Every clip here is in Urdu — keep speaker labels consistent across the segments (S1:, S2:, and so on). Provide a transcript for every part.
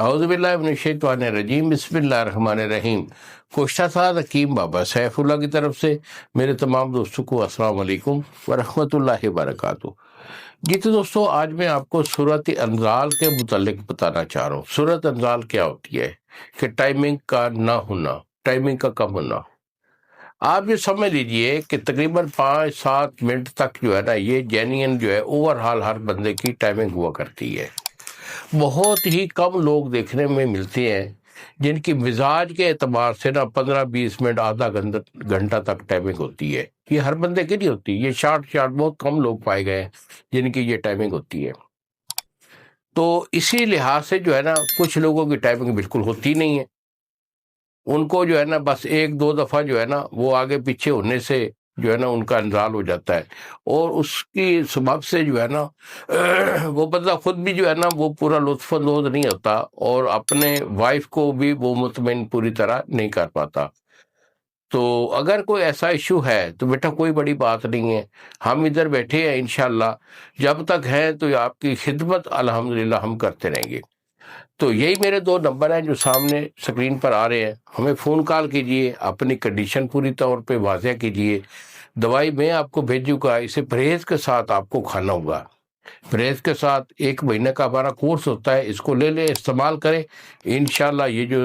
S1: اعوذ باللہ من الشیطان الرجیم، بسم اللہ الرحمن الرحیم۔ کوششہ ساز حکیم بابا سیف اللہ کی طرف سے میرے تمام دوستوں کو السلام علیکم ورحمۃ اللہ وبرکاتہ۔ جی تو دوستو، آج میں آپ کو سورۃ انفال کے متعلق بتانا چاہ رہا ہوں۔ سورۃ انفال کیا ہوتی ہے کہ ٹائمنگ کا نہ ہونا، ٹائمنگ کا کم ہونا۔ آپ یہ سمجھ لیجئے کہ تقریباً 5-7 منٹ تک جو ہے نا، یہ جینین جو ہے اوور ہال ہر بندے کی ٹائمنگ ہوا کرتی ہے۔ بہت ہی کم لوگ دیکھنے میں ملتے ہیں جن کی مزاج کے اعتبار سے نا 15-20 منٹ، آدھا گھنٹہ تک ٹائمنگ ہوتی ہے۔ یہ ہر بندے کی نہیں ہوتی، یہ شارٹ بہت کم لوگ پائے گئے ہیں جن کی یہ ٹائمنگ ہوتی ہے۔ تو اسی لحاظ سے جو ہے نا، کچھ لوگوں کی ٹائمنگ بالکل ہوتی نہیں ہے۔ ان کو جو ہے نا بس 1-2 دفعہ جو ہے نا وہ آگے پیچھے ہونے سے جو ہے نا ان کا انزال ہو جاتا ہے، اور اس کی سبب سے جو ہے نا وہ بندہ خود بھی جو ہے نا وہ پورا لطف اندوز نہیں ہوتا، اور اپنے وائف کو بھی وہ مطمئن پوری طرح نہیں کر پاتا۔ تو اگر کوئی ایسا ایشو ہے تو بیٹا کوئی بڑی بات نہیں ہے، ہم ادھر بیٹھے ہیں انشاءاللہ، جب تک ہیں تو آپ کی خدمت الحمدللہ ہم کرتے رہیں گے۔ تو یہی میرے 2 نمبر ہیں جو سامنے سکرین پر آ رہے ہیں، ہمیں فون کال کیجئے، اپنی کنڈیشن پوری طور پہ واضح کیجئے۔ دوائی میں آپ کو بھیجوں گا، اسے پرہیز کے ساتھ آپ کو کھانا ہوگا۔ پرہیز کے ساتھ 1 مہینے کا ہمارا کورس ہوتا ہے، اس کو لے لیں، استعمال کریں۔ انشاءاللہ یہ جو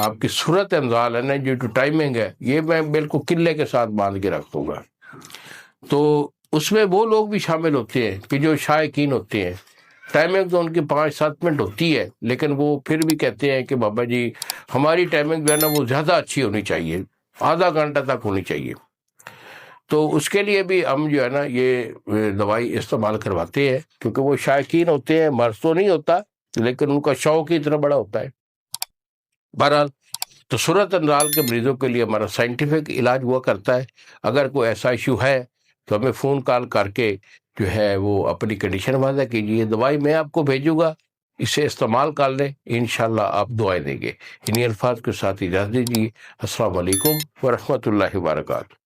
S1: آپ کی سورۃ انفال ہے نا، جو ٹائمنگ ہے، یہ میں بالکل قلعے کے ساتھ باندھ کے رکھ دوں گا۔ تو اس میں وہ لوگ بھی شامل ہوتے ہیں کہ جو شائقین ہوتے ہیں۔ ٹائمنگ تو ان کی 5-7 منٹ ہوتی ہے، لیکن وہ پھر بھی کہتے ہیں کہ بابا جی ہماری ٹائمنگ جو ہے نا وہ زیادہ اچھی ہونی چاہیے، آدھا گھنٹہ تک ہونی چاہیے۔ تو اس کے لیے بھی ہم جو ہے نا یہ دوائی استعمال کرواتے ہیں، کیونکہ وہ شائقین ہوتے ہیں، مرض تو نہیں ہوتا لیکن ان کا شوق ہی اتنا بڑا ہوتا ہے۔ بہرحال تو سورۃ انفال کے مریضوں کے لیے ہمارا سائنٹیفک علاج ہوا کرتا ہے۔ اگر کوئی ایسا ایشو ہے تو ہمیں فون کال کر کے جو ہے وہ اپنی کنڈیشن واضح کیجیے۔ دوائی میں آپ کو بھیجوں گا، اسے استعمال کر لیں، انشاءاللہ آپ دعائیں دیں گے۔ انہی الفاظ کے ساتھ اجازت دیجیے۔ السلام علیکم ورحمۃ اللہ وبرکاتہ۔